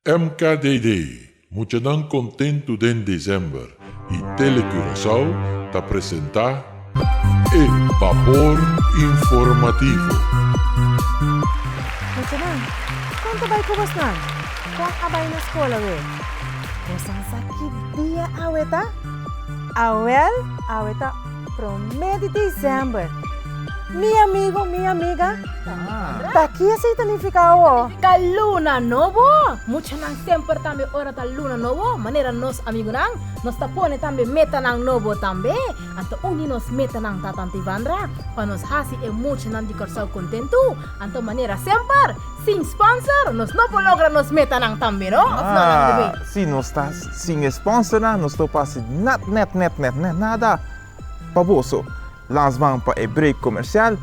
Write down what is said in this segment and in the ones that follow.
MKDD, muito não contento de dezembro e Telecuraçao te apresenta El Vapor Informativo. Muito não, quanto vai com você não? Qual vai na escola, ué? Você sabe que dia aweta? Aweta promete dezembro. Mi amigo, minha amiga, daqui assim significa o. Ka luna novo, mucha nang sempre tambe ora ta luna novo, manera nos amigo nang, nos tapone tambe meta nang novo tambe, anto uni nos meta nang tatanti vandra, pa nos hasi e mucha nang di corsao contento, anto manera sempre, sin sponsor, nos no po logra nos meta nang tambe, no? Se não está sem sponsor, não estou passando nada. Pavoso, nós vamos para o break comercial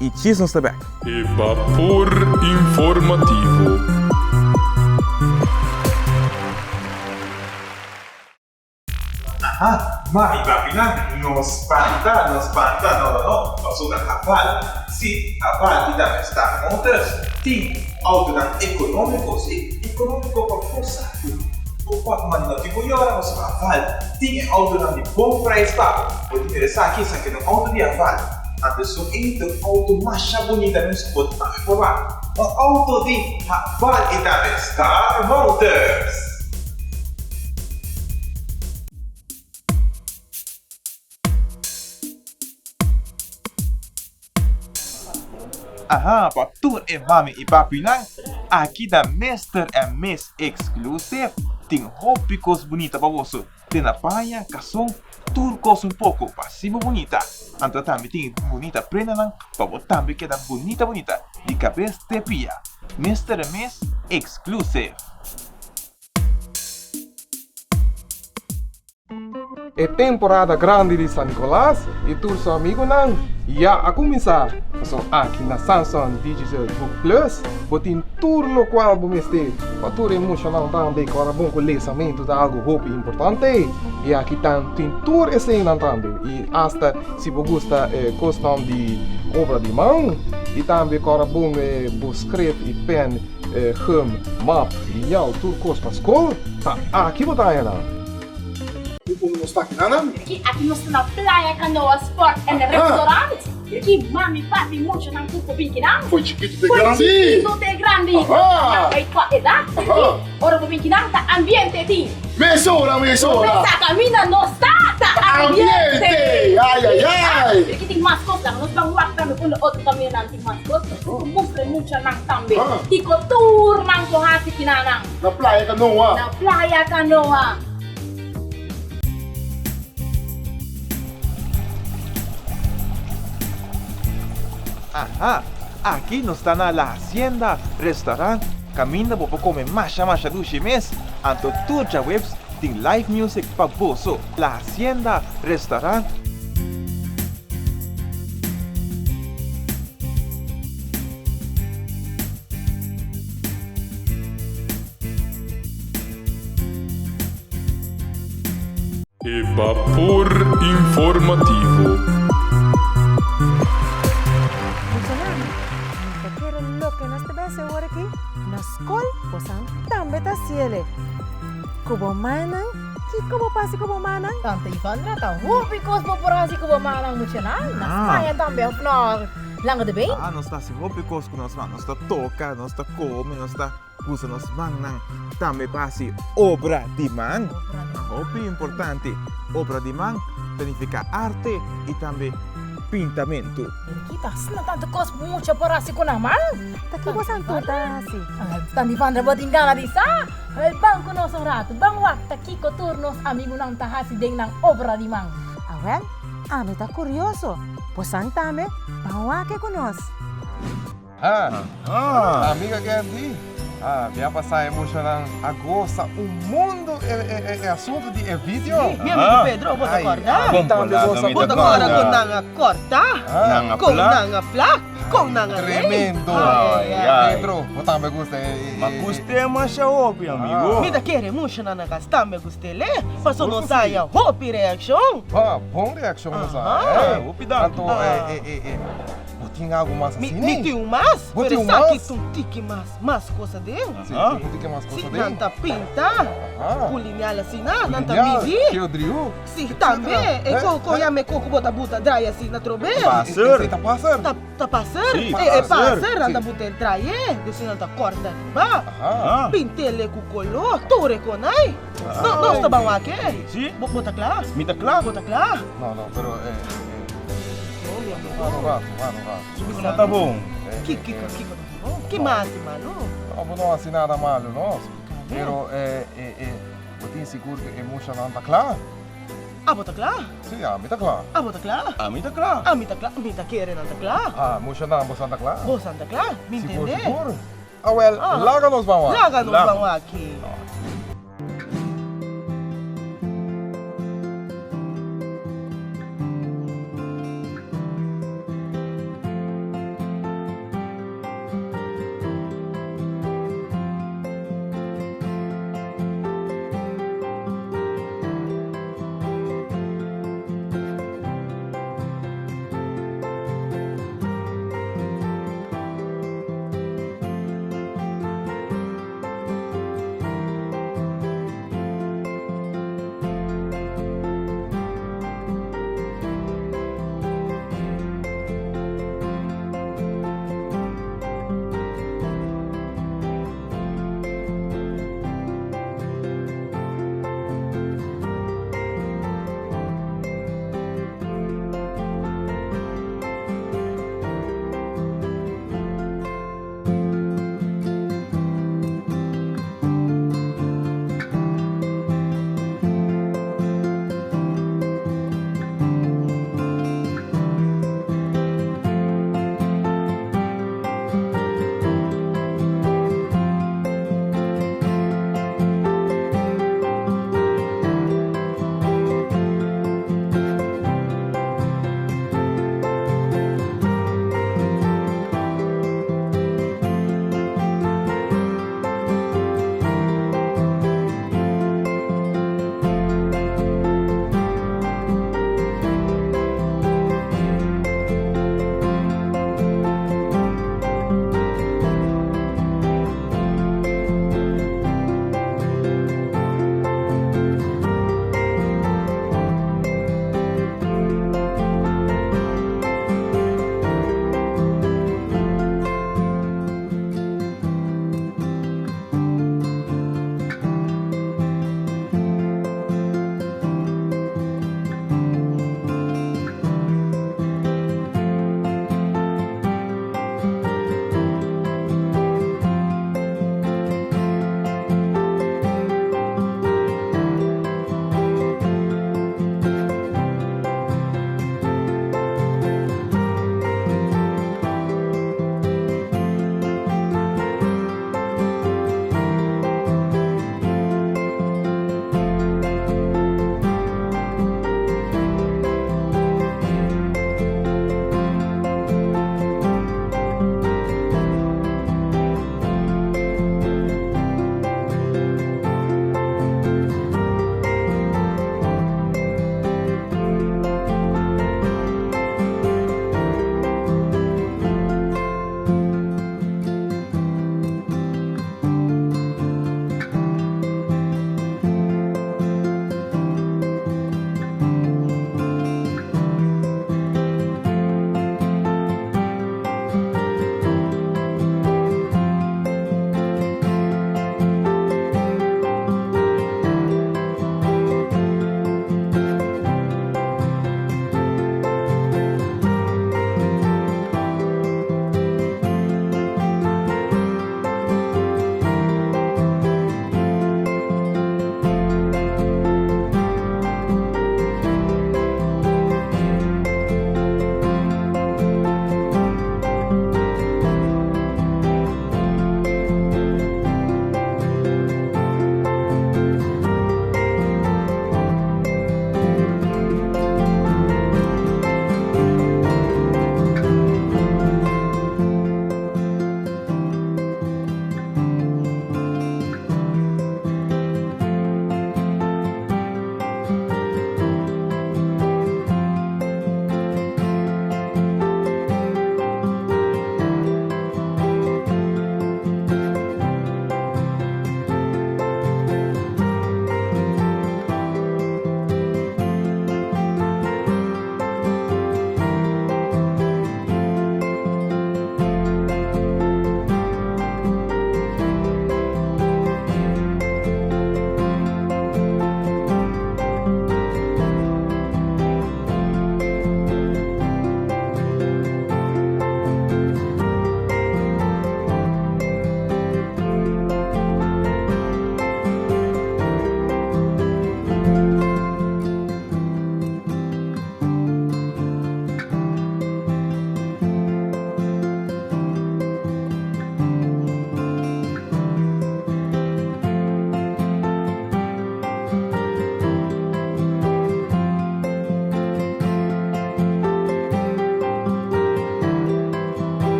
e tchis nos back. El Vapor Informativo. Mami, papi, não espanta, não. Passou da Raval. Se Raval te dá Star Motors, tem auto econômico, sim, econômico para força. O Batman não ficou e ora, mas Raval tem auto de bom preço, tá? Pode interessar aqui, isso aqui no auto de Raval. A pessoa entra no auto mais bonita, não se pode estar informar. O auto de Raval e da Star Motors. Para tu e mami e papi lang, aqui da Mr. and Miss Exclusive, tem roupas bonitas para você. Tem na praia, cação, turcos pouco, passivo bonita. Então também tem bonita prenda lang, para você também queda bonita, de cabeça de pia. Mr. and Miss Exclusive. É temporada grande de São Nicolás e todos os amigos não. Já a começar. São aqui na Samsung Digital Book Plus, botem tudo no qual vamos ter. Para tudo emocional também, para bom conhecimento de algo roupa importante. E aqui tem tudo esse também. E hasta se você gosta questão de obra de mão, e também para bom escrever e pen, hum, map, lineal, tudo coisa para a escola, aqui você está. Aqui nós na praia, canoa, sport and restaurant. Aqui mami, papi, mucho nang tupo pinky nang. Foi chiquito de grande. Chiquito de grande. Ay, kwa edad. Ora po pinky nang ta ambiente ti. Mesura. Sa camina no ta ambiente. Ay. Aqui tem mascot lang, nos bang wak tambe kung otro kami nang ting mascot. Kumustre mucho nang tambe. Tiko tour nang kohasi kinanang. Na playa canoa. Na playa canoa. Aqui nós está na La Hacienda Restaurant, caminho para comer macha do chimes. Anto todas as webs tem live music para você. La Hacienda Restaurant. El Vapor Informativo. Seguro aqui na escola, você também está ciele. Kubo manang, que kubo pasi kubo manang? Tante Ivandra, tá rupi cosmo por assim kubo manang muito na praia também, no langa de bem? Nós está sem roupa coisas nós está toca, nós está come, nós está usa nós manang. Também passa obra de man. Roupa importante, obra de man significa arte e também pintamento. Kita senang tanto kos mucha por así con amal. Taki mo sang tuta si. Tandi Vandra boting gana di sa. El bangko no sang rato. Bang wakta kiko turnos amigo nang tahasi deng nang obra di mang. Awel, ame ta curioso. Posang tame, bawa que conos. Amiga Gandhi. Vem passar emocional agosto. O mundo é assunto de vídeo. Meu amigo Pedro, você acorda? Você acorda com nanga corta, com nanga plak, com nanga Tremendo. Pedro, você também gosta? Mas gostei mais óbvio, amigo. Me dá querer muito na gasta, me gostei le. Passou não saia, hope reaction. Bom reação, não sai. Então, tinha algo mais assim, Me tem mais? Vou ter Pero um sabe mais? que tu tique mais coisa dele? Sim, tem que mais coisa Se dele. não tá pinta, pulinhal assim, não tá Linear, midi. que o driu. Se também, e coco ya me coco bota dry assim na trobe. Esse tá passando. Tá passar? Sim, É passar. passar, anda botar dry, desse não tá corta, ba? Ah. Pintele com color, tu reconai? Não está bom aqui? Sim. Bota claro? Mita claro. Bota claro? Não, pero vai no gato. Não tá bom. Que mais, mano? Não assim nada malo, não. Pero eu tenho seguro que emoção não tá claro. Ah, bota claro? Sim, me tá claro. Ah, bota claro? Ah, mita claro. Ah, mita claro, mita querer não tá claro? Emoção não, você tá claro. Você tá claro? Me Seguro, entender? seguro. Well, larga nos vamos lá. Larga nos vamos aqui.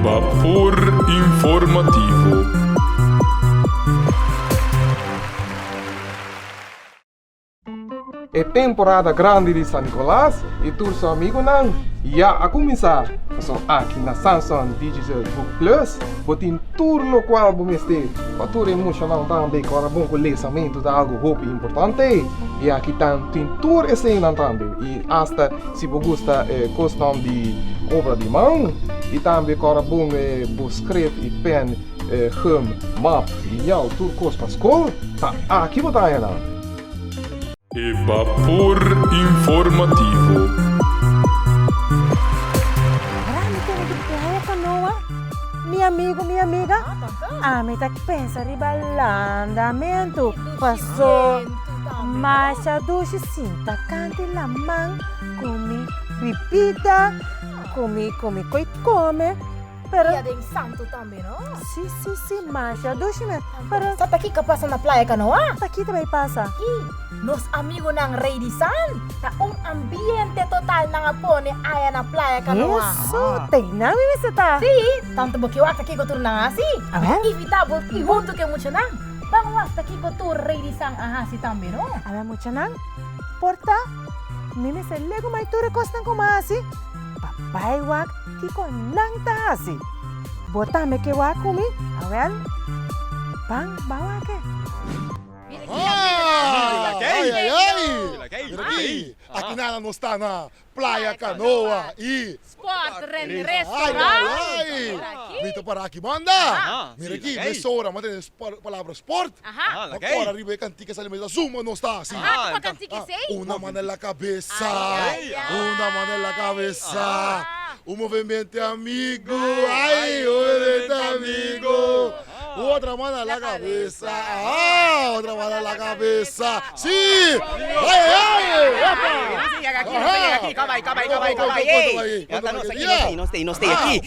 Vapor informativo. É temporada grande de San Nicolás e todos os amigos não já a começar. São aqui na Samsung Digital Book Plus, botem tudo no qual vamos ter. Para tudo emocional também, para bom conhecimento de algo muito importante. E aqui tem tudo esse também. E hasta se você gosta questão de obra de mão, e também para bom escrever e pen, map, e tudo coisa para a escola, tá aqui você não. Vapor informativo. Marami ka na playa canoa. Minha amigo, minha amiga. Me tá que pensa ribalandamento. Passou. Mas a duche sinta cante lamang. Come, repita. Come. Pero, Dia de santo também, não? sim, mas a duche me. Pero, Sa taki ka pasa na playa ka, não? tá aqui também passa. Nos amigo ng Rady San, ta ambiente total na nga po ni aya na playa ka, não? Isso, tingnan mo sa ta. Si, tanto ba kiwa taki ko tur na nga si. Inevitable, junto ke mucho nang. Bangwas taki ko tur Rady San aha si tambe, no? Alam mo siya porta, mimi sa lego may ture kos ng kumasi. Papaywak, kiko nang tahasi. Bota me ke wakumi, awel, bawa ke. Mira aqui, aqui nada não está na Praia Canoa e... Sport Ai, Mito para aqui, manda! Mira aqui, mesora, mas tem palavra sport. Agora, arriba, cantica, essa mesa, zuma não está assim. Una mano en la cabeza, una mano en la cabeza. Un movimiento amigo, ay, un movimiento amigo. Otra mano en la cabeza, otra mano en la cabeza. Sí, Não stay aqui.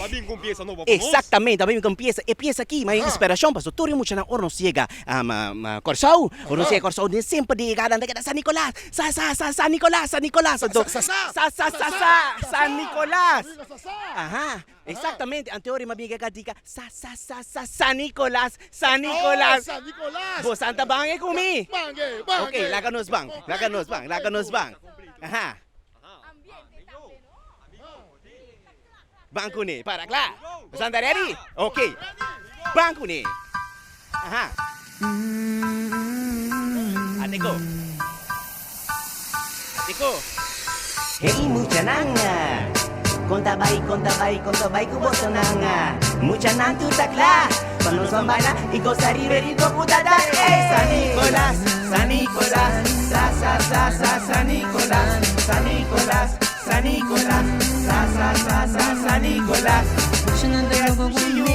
Exatamente, a mim começa aqui, mas inspiração para o tudo muito na hora não chega a Corsau, ou não chega Corsau nem sempre de cada San Nicolás, San Nicolás, San Nicolás. Aha, exatamente, a teoria mabiga ka dica San Nicolás. Bo Santa Bange kumi. Okay, laganos bang. Aha. Bangku ni, para klar. Santa ready? Okay. Bangku ni. Aha. Adiko. Hey mucha nanga. Conta bay ku boso nanga. Mucha nang tu takla. Panos bambana y cosa riverito putada. Hey San Nicolás. San Nicolás. San Nicolás. Mucho no te loco conmigo.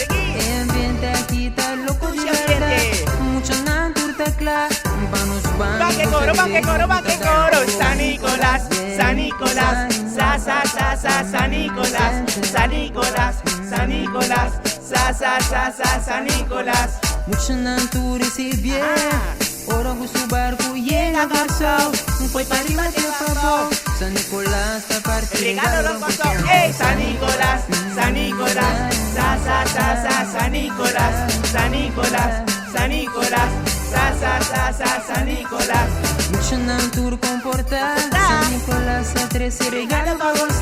El ambiente aquí está loco de verdad. Mucho no te takla. Vamos, Banque coro. San Nicolás. San Nicolás. mucho no tú recibes. Ahora con su barco llega a Garzao. Fue para arriba de favor. San Nicolás está partido. Regalo los pasos. Hey San Nicolás. San Nicolás. Mucho no tú comportas. San Nicolás a 13 regalo para vos.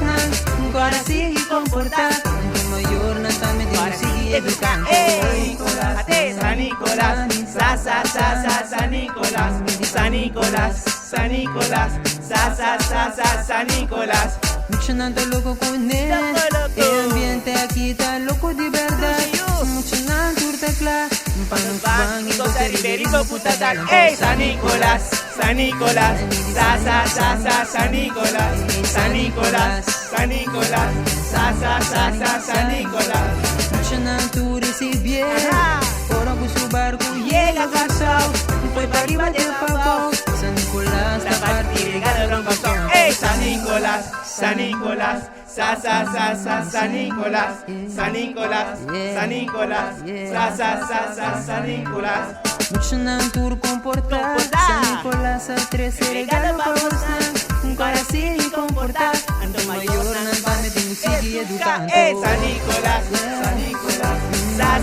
Agora sigue comportar. Aunque mayor no está medio sigue educando. San Nicolás. Mucho no está loco con él. El ambiente aquí está loco de verdad. Mucho no tú está claro. Panos van y cosa riverito putada. Hey San Nicolás. Mucho no tú recibes. Ahora con su barco llega a Garzao. Fue para arriba de favor. San Nicolás está partido. Regalo los pasos. Hey San Nicolás. San Nicolás. Mucho no tú comportas. San Nicolás a 13 regalo para vos. Para se comportar Anto mayor nan pa me tengo sigue educando San Nicolás, San Nicolás, San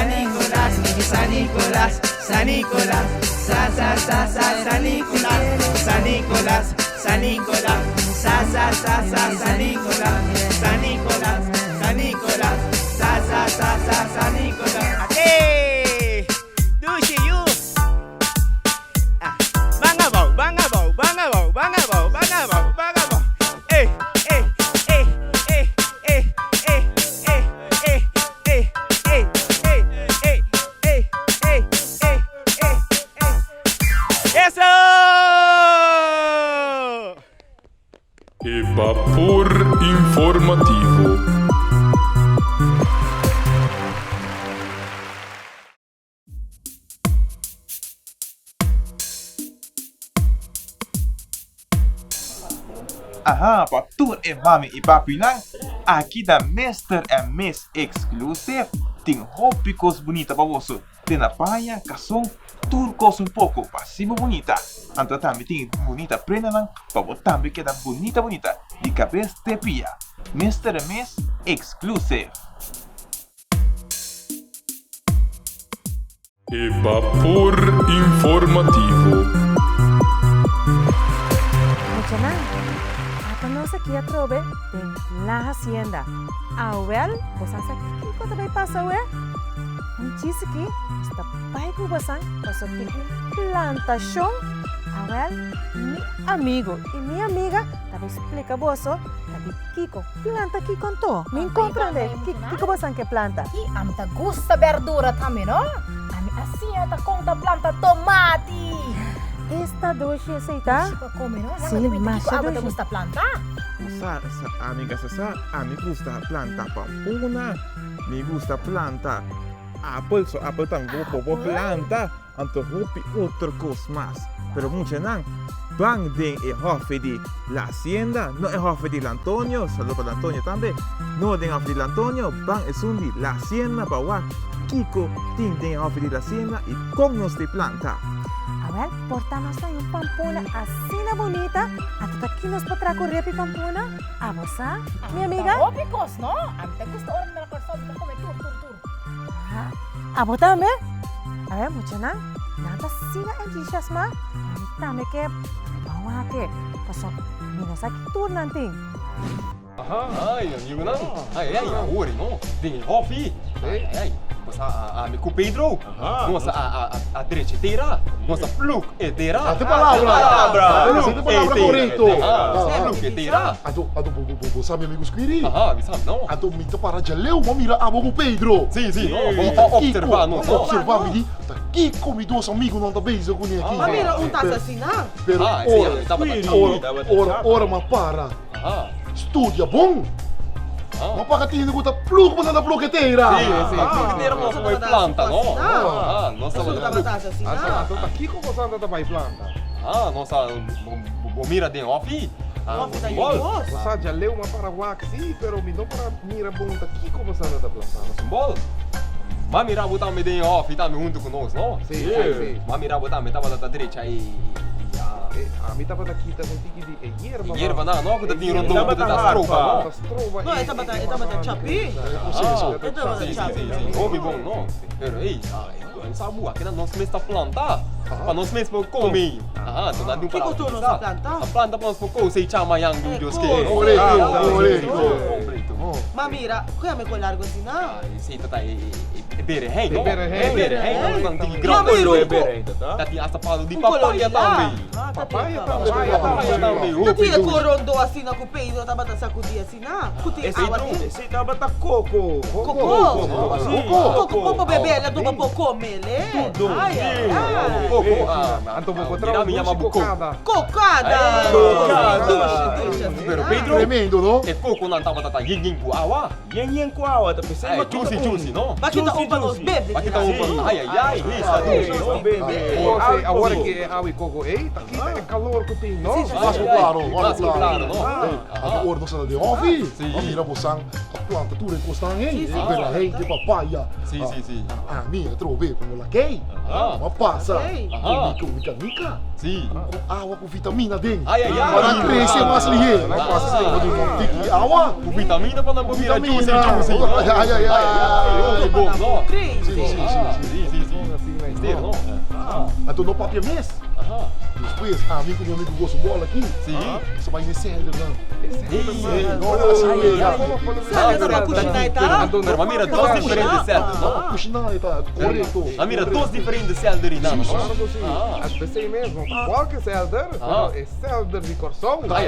Nicolás, San Nicolás, San Nicolás, San Nicolás, San Nicolás, San Nicolás, San Nicolás, San Nicolás, San Nicolás, San Nicolás. Hey, Dushi you. Bangabou. Hey. Eso! Evapor informativo. Aha, para tour e mami e papi lang. Aqui da Mr. and Miss Exclusive. Tem roupas bonitas para você. Tem na praia, cação, tudo coisa pouco, para cima bonita. Então também tem bonita prenda lang, para você também queda bonita. De cabeça de pia. Mr. and Miss Exclusive. Evapor informativo. Muchanan, apenas aqui a trove de la hacienda. Awel, pues hace aqui quando vai passar, ué? Disse que está pai com você, passou aqui plantação. Awel, mi amigo e minha amiga, talvez explica você, tapi Kiko planta aqui com tu. Me encontra de Kiko você que planta. E a mita gusta verdura também, não? A mi assim ata conta planta tomate. Esta doce aceita? Para comer, não? Sim, mas Kiko a gusta planta? Amiga, a mí gusta planta pampuna, me gusta planta apple, apple también popo planta, anto hopi outra coisa mais. Pero mucha nan, bang den e hofe de la hacienda, no e hofe de Antonio, saludo para Antonio también, no den hofe de Antonio, bang es un de la hacienda para wa Kiko, den hofe de la hacienda y con nos de planta. Awel, portanos na yung pampuna assim na bonita. At aqui nos patra correr pi pampuna. A você, minha amiga? Ópicos, não? A mita gusta orang na coisa para comer tur. A você também? A ver, mucha na. Nada sila entusiasma. Tame que bawa que. Paso, minos aqui tur nanting. Ai, amigo não? Ai, ori, não? Tem coffee. Ai. Nossa, com Pedro, nossa, a direita inteira, nossa, pluk inteira. Tem palavra. Tem palavra correto. Pluk inteira. Você sabe, amigo Squiri? Me sabe, não? Me para de leu, vamos mirar a com Pedro. Sim, observar, não? Observar, me diz, Kiko, me dois amigos não tá bem, eu conheço aqui. Mas mira, tá assassinar? Pero, ora, mas para. Estudia bom? Mas para que tem que plug, mas não plugueteira. Sim, plugueteira, nossa, vai planta, não? Nossa, vai assassinar. Então aqui como você anda vai planta? Nossa, mira de off. Você já leu uma para wax, sim, pero me não para mira bom aqui como você anda plantando. Bom. Mas mira botar me de off, tá me junto conosco, não? Sim. Mas mira botar me tava da direita aí. A mim tava daqui, tá sentindo de erva. Erva não, que tem rondão da trova, não? Não, estava da chapi. Sim. Ouve bom, não? Pero ei, não sabe aqui na nossa mesa planta. Para nós mesmo comer. Então dá de um para. Que cultura nós planta? A planta para nós comer, sei chama yang do Deus que. Mas mira, qual é meu largo assim, não? Sim, tá berehen, não? Berehen. Não tem grão de berehen, tá? Tá tem asa para de papaya também. Papaya também. Tá tinha corondo assim na cupei, não tava sacudir assim, não? Esse tava tá coco. Coco, bebê, ela do papo comer, né? Então vou botar uma cocada. Cocada! Pero Pedro, tremendo, não? é coco não tava tá yin limpo awa. Yang ko awa, tapi saya Juicy, no? Bakit ang upa nos bebe? Bakit ang upa? Ay, isa. Agora que é água e coco, tá aqui é calor que tem, não? Mas claro, no? Ang ordo sa de ofi. Mira bosang a planta tudo encostando aí. Pela rei de papaya. Sim. Ah, minha trove como la kei. Uma passa. Mica. Sim. Água com vitamina dentro. Ai. Para crescer mais ligeiro. Não passa ser de tiki água. Com vitamina para não virar juicy. Ai. Bom, no? Sim. No? Então no papel mês. Depois, amigo meu amigo gosto bola aqui. Sim. Você vai nesse elder não. Pero ma mira dos diferentes celdas, no? Puxinata, correto. Ma mira dos diferentes celdas na no? Claro que sim. As pessoas mesmo. Qualquer celder, é celder de coração. Ai.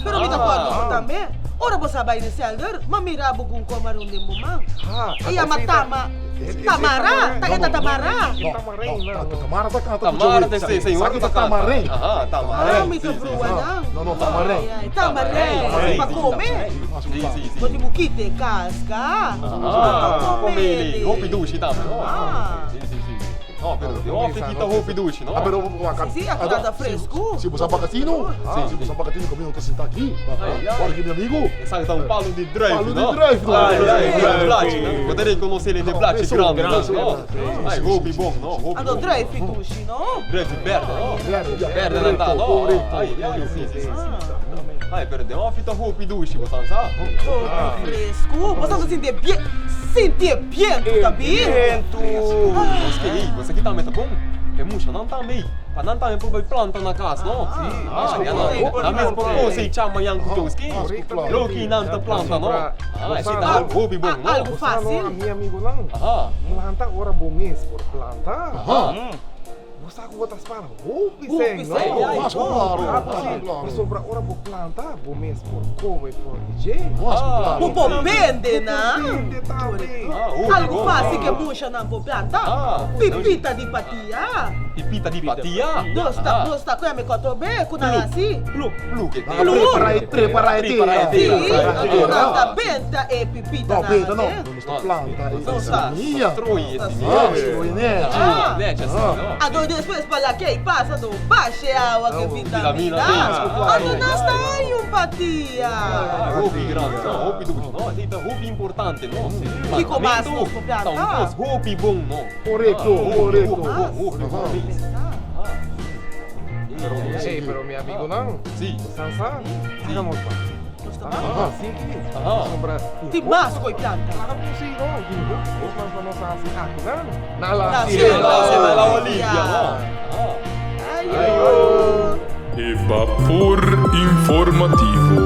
Pero kita pode também. Ora você vai nesse elder, mamira bugung ko marunong mo mang. Iya matama. Tamara, taga Tamara. Tamara tá cantando. Tamara desse senhor tá tamarém. Tamarém. May kabruan lang. Não, tamarém. Tamarém. Pakome. Sim. Pwede mo kite casca. Come roupa e duche também, no? Sim. No, pero de off kita roupa e duche, no? Pero Sim, acordada fresco. Se você bacatino, se você bacatino caminho tá sentado aqui. Olha aqui meu amigo. Sabe, tá palo de drive, Palo no? de drive, Blatt. Poderia conhecer ele de Blatt grande, no? Ai, roupa bom, no? Ano drive dushi, no? Drive verde, no? Verde não tá, no? Ai, sim. Ai, pero de off tá roupa e duche, você sabe? Fresco. Você sentir bien, tu também? Você que também tá bom? É muito, não também. Para não também por planta na casa, não? Na mesma por você chama yang kujoski. Loki não tá planta, não? Esse tá hobby bom, não? Algo fácil. Minha amigo não. Planta ora bom mês por planta. Você aguentas para roupa, não? Mas claro. Sobra ora por planta, bom mês por comer por DJ. Por vende, não? Vende também. Algo fácil que puxa não por planta. Pipita de patia. Pipita di patia. Dosta ko me koto be kuna assim. Plu que tem. Preparate. Sim. Nota benta e pipita. Não, benta não. Não planta. Nossa. Minha. Troi esse. Net. Net assim, não? Agora depois para que passa do baixe água que vitamina. Ano nasta aí patia. Roupa grande, não? Roupa do não? Tem roupa importante, não? Fico mais no planta. Então, roupa bom, não? Correto. Pero mi amigo não. Sim. Sansa, digamos pa. Sim. Sobra. Ti masco e planta. Claro que sim, não. Os mais vamos assim aqui, não? Na La la Olivia, não? Evapor informativo.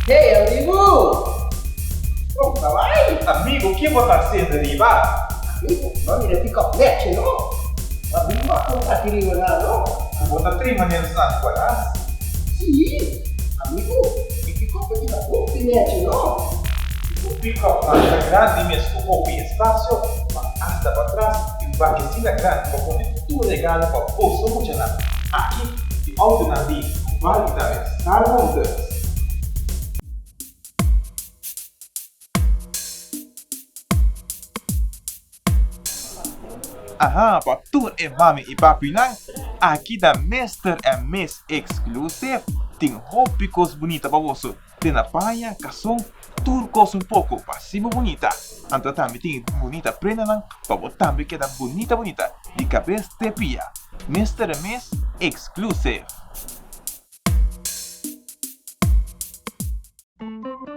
Hey, amigo! Como tá vai? Amigo, o que você está sendo riba? Amigo, mami le pick up leche, no? Amigo, não tá querendo nada, não? Você está treinando na escola? Sim, amigo, e pick up aqui na boca leche, não? O pick-up é grande mesmo, com espaço, mas hasta para trás, e vai que grande para poner tudo legal para o posto funcionar. Aqui, de alto na linha, vale da Star Motors. Aha, para tudo é mami e papi, não? Aqui da Mr. and Miss Exclusive tem roupas bonitas para você. Tem na praia, cação, tudo coisa pouco, para cima bonita. Então também tem bonita prenda, não? Para você também queda bonita, de cabeça de pia. Mr. and Miss Exclusive.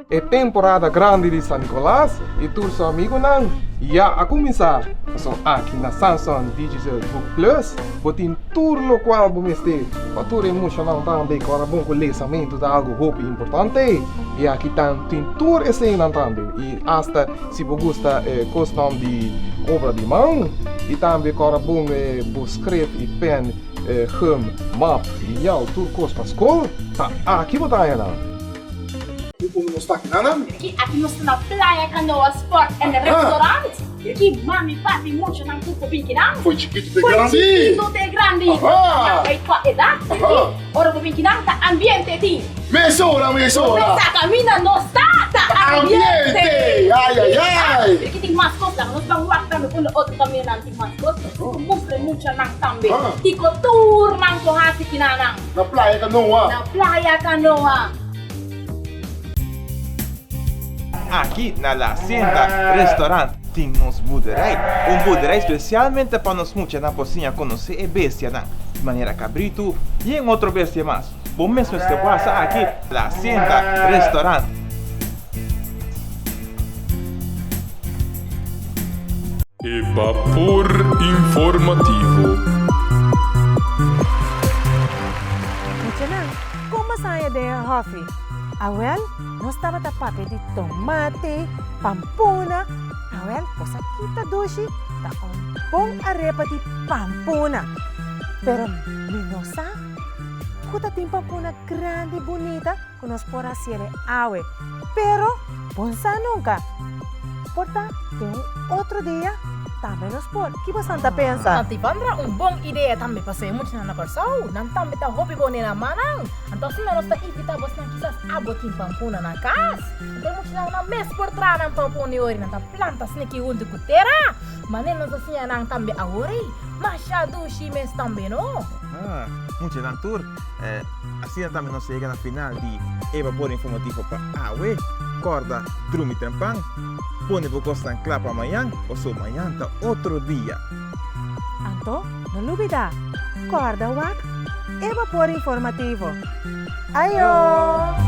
É temporada grande de São Nicolás e tu seu amigo não. Já a começar. São aqui na Samsung Digital Book Plus. Botem tudo no qual vamos ter. Para tudo emocional também. Para bom conhecimento de algo roupa importante. E aqui tem tudo esse também. E hasta se você gosta questão de obra de mão. E também para bom escrever e pen, rum, map e já tudo coisa para a escola. Aqui você tem. Como não está aqui, não? Aqui nós estamos na praia, canoa, sport e restaurante. que mami, papi, mucho não tudo bem que não? Foi chiquito de Foi grande. chiquito de grande. Aham. Vai tua edade. Aham. Ora bem que não tá ambiente ti. Mesura. Essa camina não está Ambiente. Ai. Porque tem mais coisas, nós vamos lá também quando outro caminho não tem mais coisas. Mostra muito não também. Tico tour não corrase que não. Na praia Canoa. Na praia Canoa. Aqui na La Hacienda Restaurante tem nos buderei. Buderei especialmente para nos mucha na cozinha conhecer e bestia de maneira cabrito e em outro bestia mais. Bom mesmo este passa aqui La Hacienda Restaurante. Evapor informativo. Muchanan, como saya de Hofi? Awel, nós estava a pape de tomate, pampuna. Awel, posa kita doshi, ta bom arepa de pampuna. Pero minosa, kuta tem pampuna grande, bonita, que nós por hacer awe. Pero, ponsa nunca. Porta, tem outro dia, também nos por. Que você está pensando? Nanti Vandra, bom ideia também para ser muito na persona. Nanti também tá hobby bom na manang. Então se nós está invita bos nang kisas abotin pampuna na casa. Então muito na mes por tra nang pampuna ori nang plantas niki undu kutera. Manen nós assim nang também agora. Machado si mes também no. Mucha nantur. Assim também nós chega na final de Evapor informativo para Awe. Corda, drum e trampang. Pone por costa en clapa amanhã, ou só amanhã tá outro dia. Anto, não olvida, corda wak, Evapor informativo. Ayo!